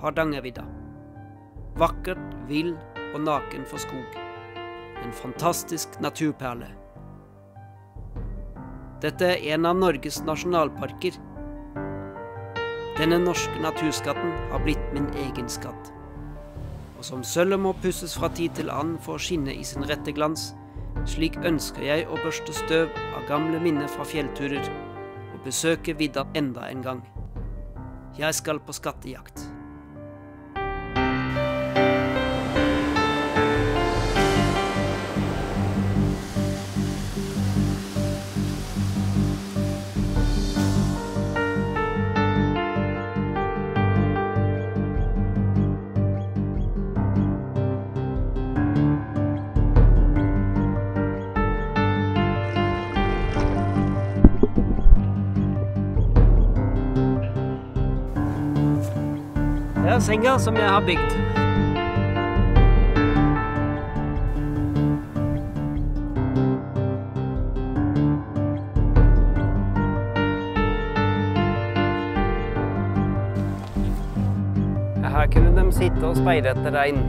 Hardangervidda. Vakkert, vill og naken for skog. En fantastisk naturperle. Dette er en av Norges nasjonalparker. Denne norske naturskatten har blitt min egen skatt. Og som sølvet må pusses fra tid til annen for å skinne i sin rette glans, slik ønsker jeg å børste støv av gamle minner fra fjellturer og besøke vidda enda en gang. Jeg skal på skattejakt. Det er senga som jeg har bygd. Her kunne de sitte og speide etter regn.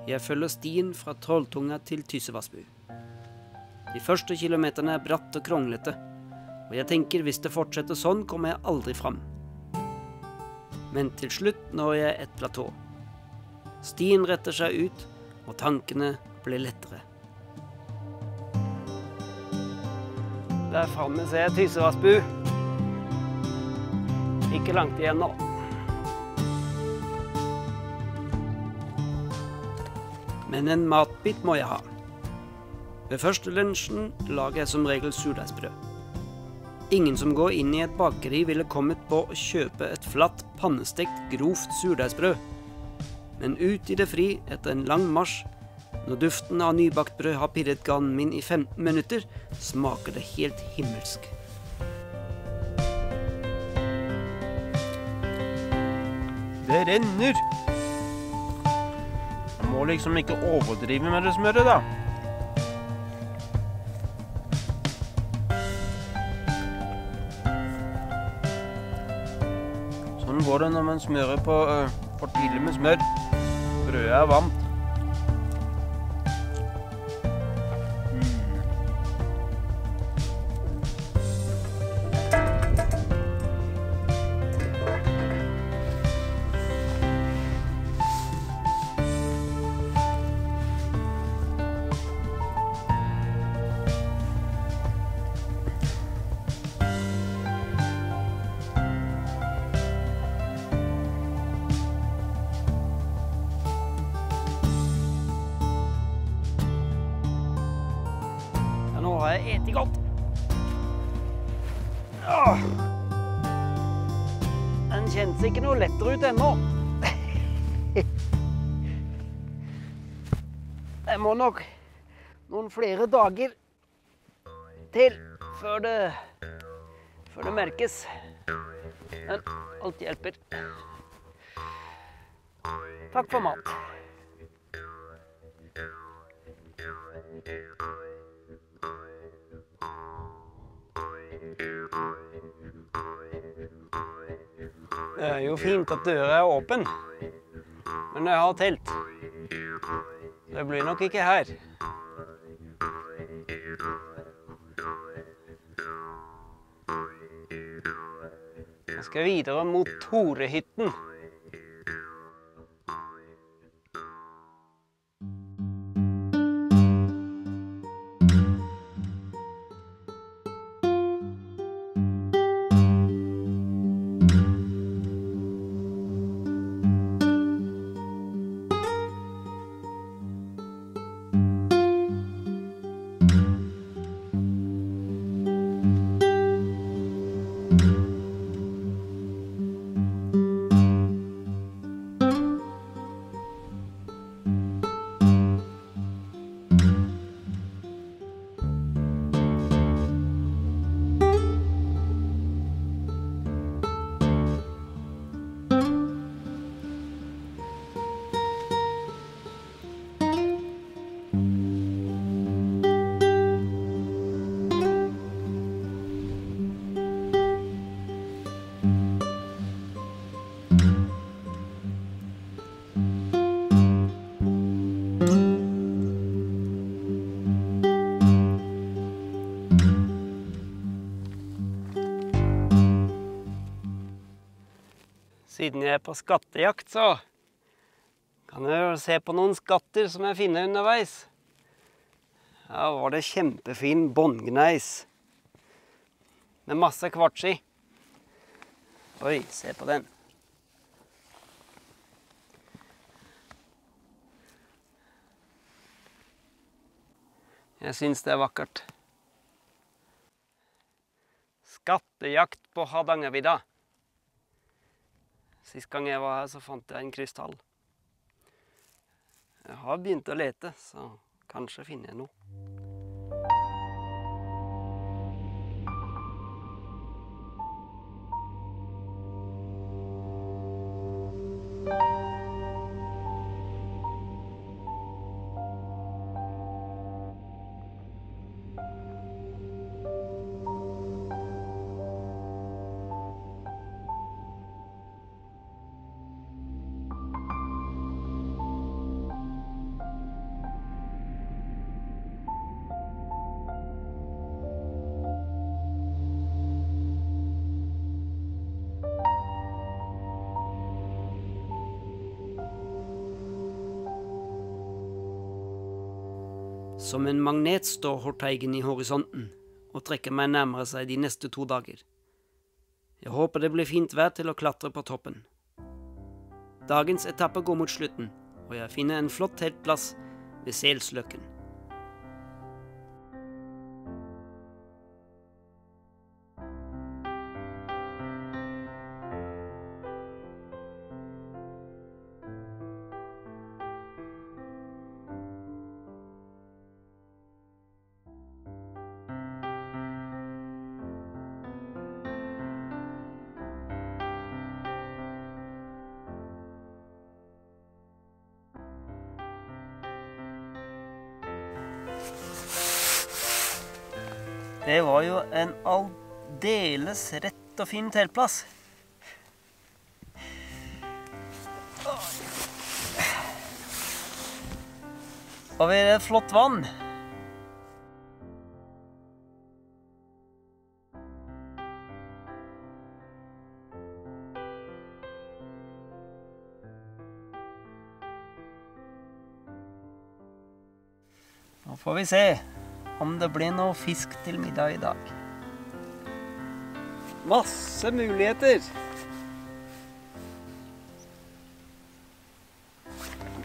Jeg følger stien fra Trolltunga til Tyssvassbu. De første kilometerne er bratt og kronglete, og jeg tenker hvis det fortsetter sånn, kommer jeg aldri fram. Men til slutt når jeg et platå. Stien retter seg ut, og tankene blir lettere. Der framme ser jeg Tyssvassbu. Ikke langt igjen nå. Men en matbit må jeg ha. Ved første lunsjen lager jeg som regel surdeigsbrød. Ingen som går inn i et bakeri ville kommet på å kjøpe et flatt, pannestekt, grovt surdeigsbrød. Men ut i det fri etter en lang marsj, når duften av nybakt brød har pirret ganen min i 15 minutter, smaker det helt himmelsk. Det renner! Må liksom ikke overdrive med det smøret, da. Sånn går det når man smører på for tidlig med smør. Brødet er varmt. Nå har jeg etet godt. Den kjennes ikke noe lettere ut ennå. Det må nok noen flere dager til før det merkes. Men alt hjelper. Takk for mat. Det er jo fint at døra er åpen, men jeg har telt. Det blir nok ikke her. Jeg skal videre mot Torehytten. Siden jeg er på skattejakt, så kan jeg jo se på noen skatter som jeg finner underveis. Her var det kjempefin båndgneis med masse kvarts i. Oi, se på den. Jeg synes det er vakkert. Skattejakt på Hardangervidda. Sist gang jeg var her, så fant jeg en krystall. Jeg har begynt å lete, så kanskje finner jeg noe. Som en magnet står Horteigen i horisonten og trekker meg nærmere seg de neste 2 dager. Jeg håper det blir fint vær til å klatre på toppen. Dagens etappe går mot slutten, og jeg finner en flott teltplass ved Selsløkken. Det var jo en aldeles rett og fin teltplass. Og ved et flott vann. Nå får vi se om det blir noe fisk til middag i dag. Masse muligheter!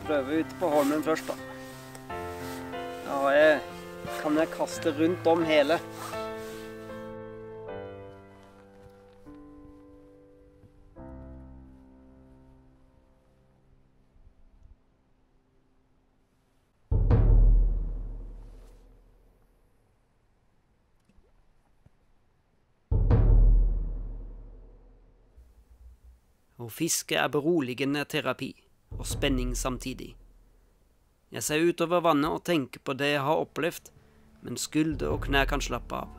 Prøve ut på holmen først da. Ja, kan jeg kaste rundt om hele. Å fiske er beroligende terapi, og spenning samtidig. Jeg ser utover vannet og tenker på det jeg har opplevd, men skulder og knær kan slappe av.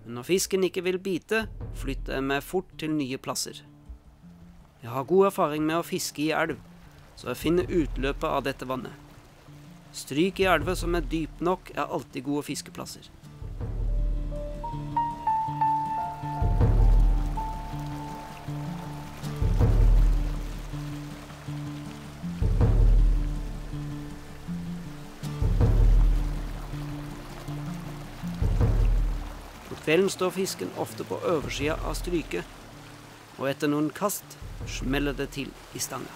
Men når fisken ikke vil bite, flytter jeg meg fort til nye plasser. Jeg har god erfaring med å fiske i elv, så jeg finner utløpet av dette vannet. Stryk i elver som er dyp nok, er alltid gode fiskeplasser. Kvelden står fisken ofte på oversida av stryket, og etter noen kast smeller det til i stanga.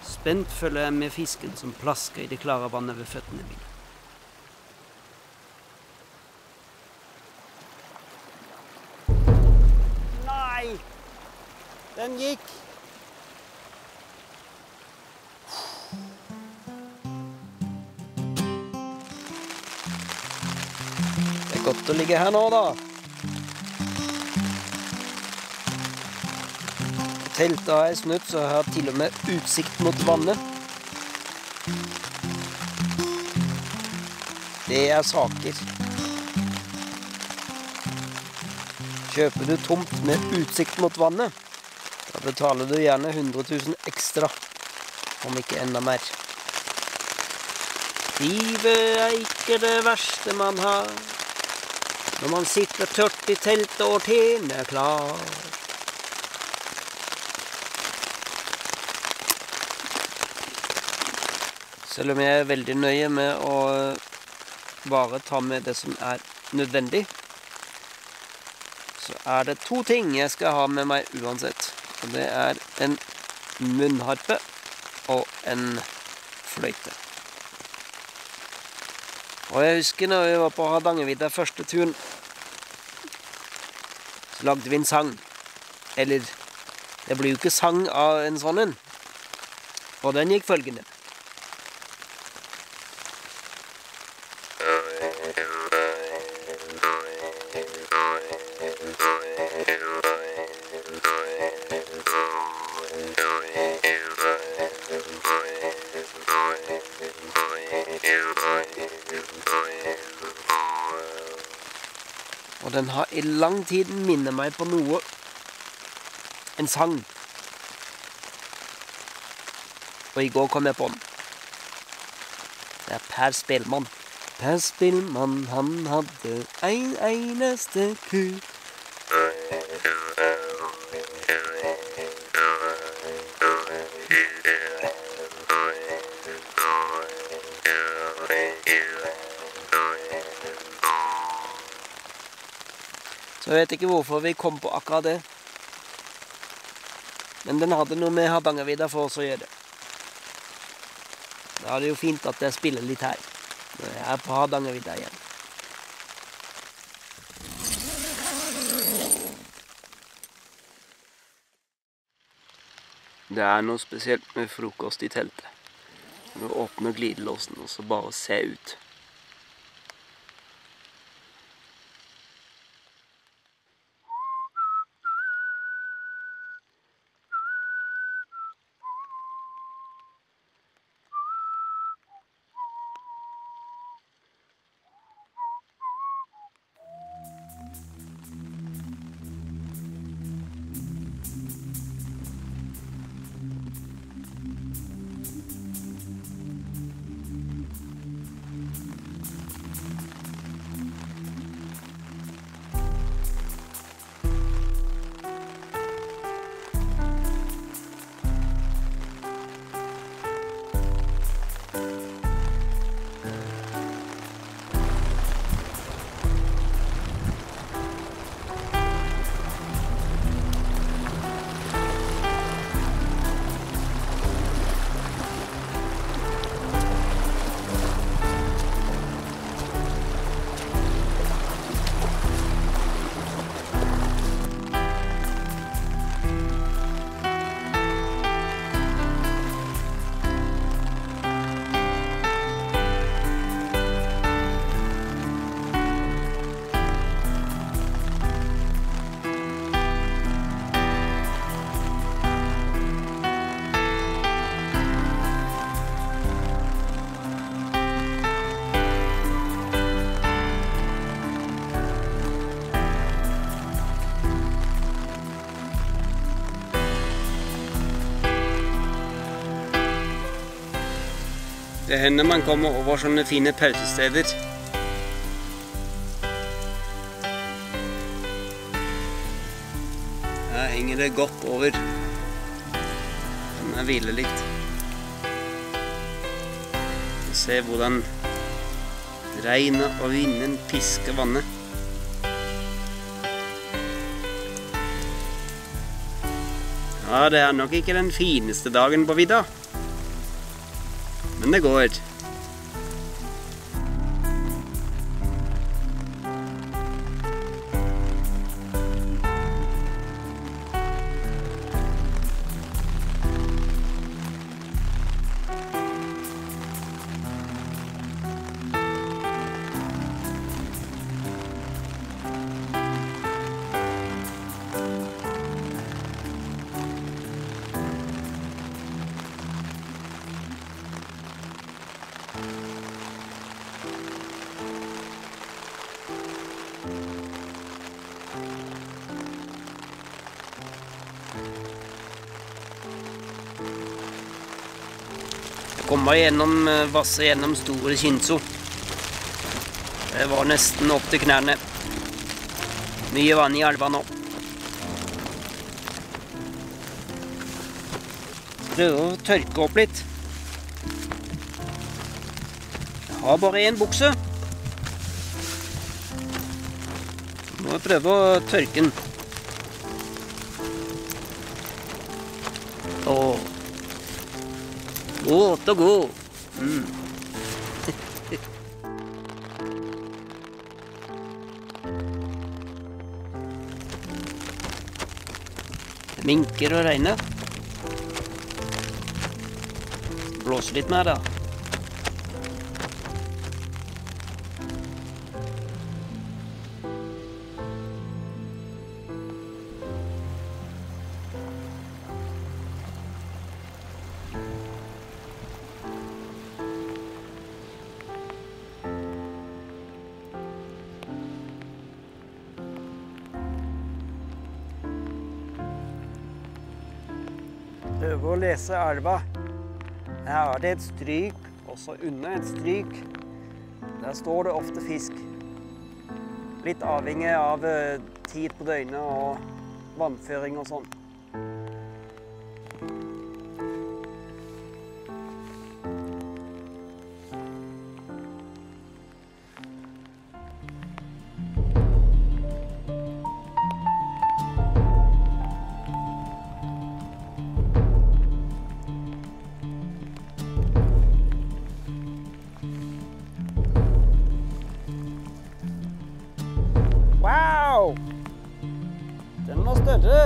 Spent følger jeg med fisken som plasker i det klare vannet ved føttene mine. Nei! Den gikk! Godt å ligge her nå, da. Teltet har jeg snudd, så jeg har til og med utsikt mot vannet. Det er saker. Kjøper du tomt med utsikt mot vannet, da betaler du gjerne 100 000 ekstra, om ikke enda mer. Livet er ikke det verste man har. Når man sitter tørt i teltet og teen er klar. Selv om jeg er veldig nøye med å bare ta med det som er nødvendig, så er det 2 ting jeg skal ha med meg uansett. Og det er en munnharpe og en fløyte. Og jeg husker når vi var på Hardangervidda første turen, så lagde vi en sang. Eller, det blir jo ikke sang av en sånn en. Og den gikk følgende. Og den har i lang tid minnet meg på noe. En sang. Og i går kom jeg på den. Det er Per Spellemann. Per Spellemann, han hadde en eneste ku. Så jeg vet ikke hvorfor vi kom på akkurat det. Men den hadde noe med Hardangervidda for oss å gjøre. Da er det jo fint at jeg spiller litt her. Når jeg er på Hardangervidda igjen. Det er noe spesielt med frokost i teltet. Når du åpner glidelåsen og så bare se ut. Det hender man kommer over sånne fine pausesteder. Her henger det godt over. Den er hvilelikt. Se hvordan regnet og vinden pisker vannet. Ja, det er nok ikke den fineste dagen på vidda. Men det går. Kommer gjennom vasset gjennom store Kinso. Det var nesten opp til knærne. Mye vann i elva nå. Prøver å tørke opp litt. Jeg har bare en bukse. Må jeg prøve å tørke den. Godt og god. Det minker og regner. Blåser litt mer da. Prøve å lese elva. Her er det et stryk, også under et stryk. Der står det ofte fisk. Litt avhengig av tid på døgnet og vannføring og sånn. Wow! Den var større.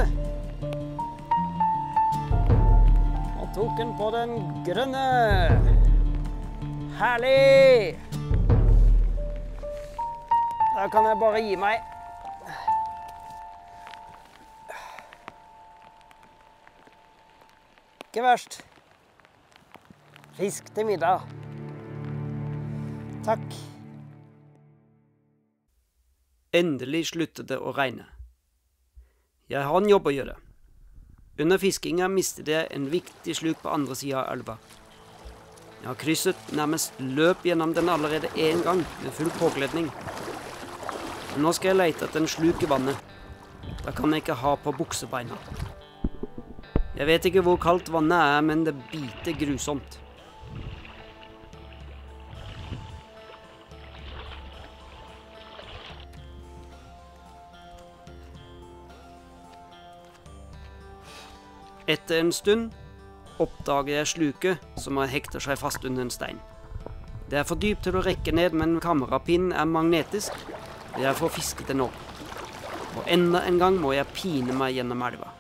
Og tok den på den grønne. Herlig! Da kan jeg bare gi meg. Ikke verst. Fisk til middag. Takk. Endelig sluttet det å regne. Jeg har en jobb å gjøre. Under fiskinga mistet jeg en viktig sluk på andre siden av elva. Jeg har krysset nærmest løp gjennom den allerede en gang med full påkledning. Men nå skal jeg lete etter en sluk i vannet. Da kan jeg ikke ha på buksebeina. Jeg vet ikke hvor kaldt vannet er, men det biter grusomt. Etter en stund oppdager jeg sluket som har hektet seg fast under en stein. Det er for dypt til å rekke ned, men kamerapinnen er magnetisk, og jeg får fisket den opp. Og enda en gang må jeg pine meg gjennom elva.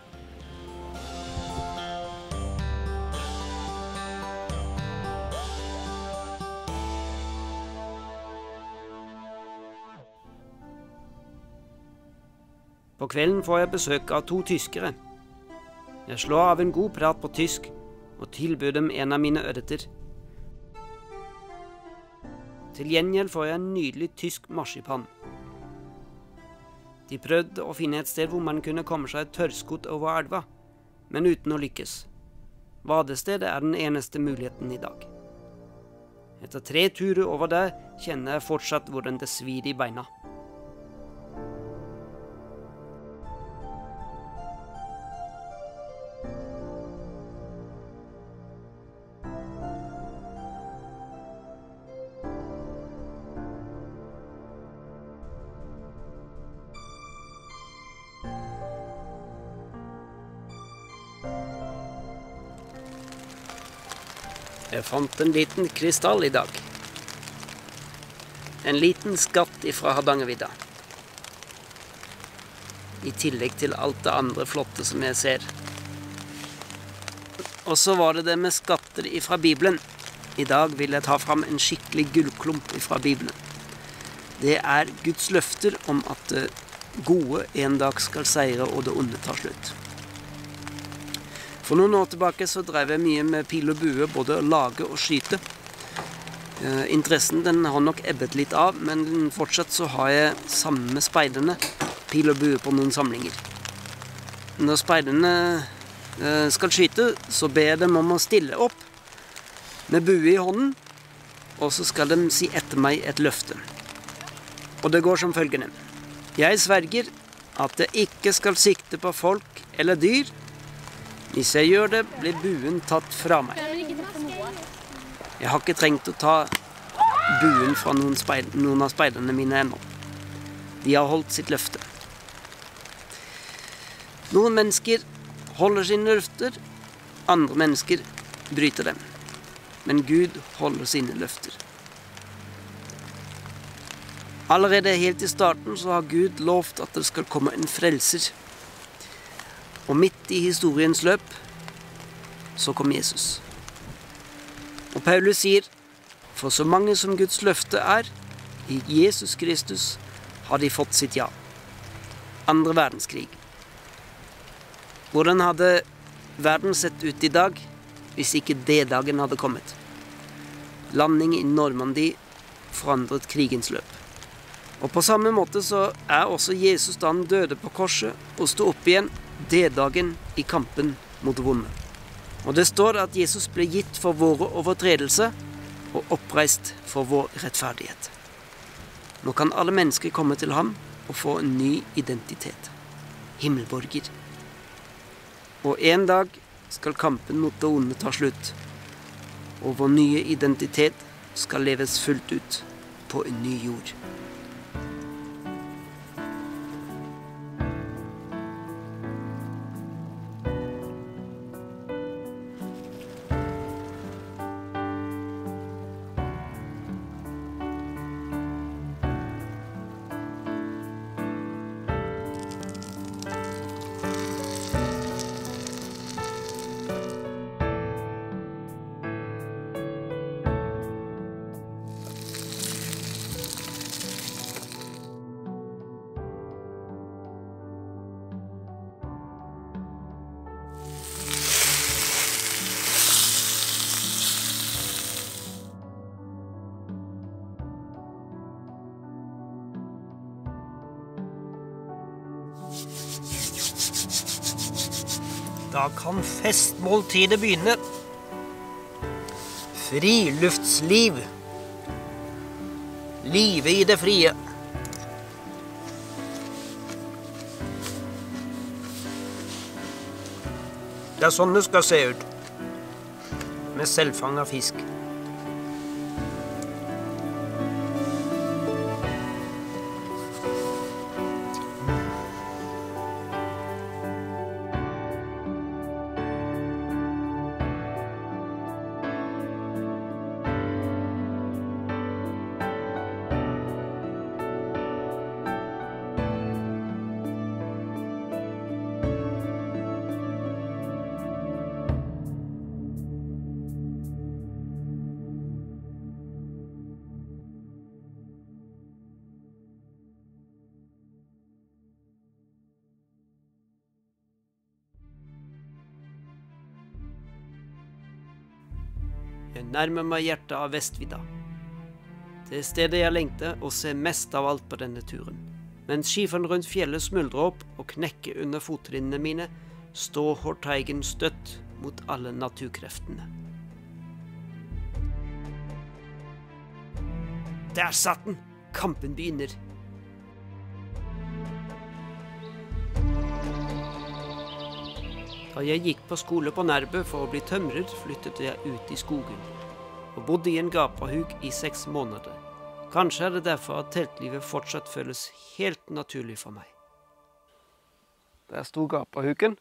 På kvelden får jeg besøk av 2 tyskere. Jeg slår av en god prat på tysk, og tilbyr dem en av mine ørreter. Til gjengjeld får jeg en nydelig tysk marsipan. De prøvde å finne et sted hvor man kunne komme seg tørrskodd over elva, men uten å lykkes. Vadestedet er den eneste muligheten i dag. Etter 3 turer over der, kjenner jeg fortsatt hvordan det svir i beina. Jeg fant en liten krystall i dag. En liten skatt ifra Hardangervidda. I tillegg til alt det andre flotte som jeg ser. Og så var det det med skatter ifra Bibelen. I dag vil jeg ta fram en skikkelig gullklump ifra Bibelen. Det er Guds løfter om at det gode en dag skal seire og det onde tar slutt. For noen år tilbake så drev jeg mye med pil og bue, både å lage og skyte. Interessen den har nok ebbet litt av, men fortsatt så har jeg sammen med speiderne pil og bue på noen samlinger. Når speiderne skal skyte, så ber jeg dem om å stille opp med bue i hånden, og så skal de si etter meg et løfte. Og det går som følgende. Jeg sverger at det ikke skal sikte på folk eller dyr. Hvis jeg gjør det, blir buen tatt fra meg. Jeg har ikke trengt å ta buen fra noen av speiderne mine ennå. De har holdt sitt løfte. Noen mennesker holder sine løfter, andre mennesker bryter dem. Men Gud holder sine løfter. Allerede helt i starten så har Gud lovt at det skal komme en frelser. Og midt i historiens løp så kom Jesus. Og Paulus sier, for så mange som Guds løfte er, i Jesus Kristus har de fått sitt ja. Andre verdenskrig. Hvordan hadde verden sett ut i dag hvis ikke D-dagen hadde kommet? Landing i Normandie forandret krigens løp. Og på samme måte så er også Jesus da han døde på korset og stod opp igjen D-dagen i kampen mot det vonde. Og det står at Jesus ble gitt for våre overtredelser og oppreist for vår rettferdighet. Nå kan alle mennesker komme til ham og få en ny identitet. Himmelborger. Og en dag skal kampen mot det onde ta slutt, og vår nye identitet skal leves fullt ut på en ny jord. Da kan festmåltidet begynne. Friluftsliv. Livet i det frie. Det er sånn det skal se ut. Med selvfanget fisk. Jeg nærmer meg hjertet av Vestvidda. Det stedet jeg lengter og ser mest av alt på denne turen. Mens skifen rundt fjellet smuldrer opp og knekker under fottrinnene mine, står Horteigen støtt mot alle naturkreftene. Der satt den! Kampen begynner. Da jeg gikk på skole på Nærbø for å bli tømrer, flyttet jeg ut i skogen, og bodde i en gapahuk i 6 måneder. Kanskje er det derfor at teltlivet fortsatt føles helt naturlig for meg. Der sto gapahuken.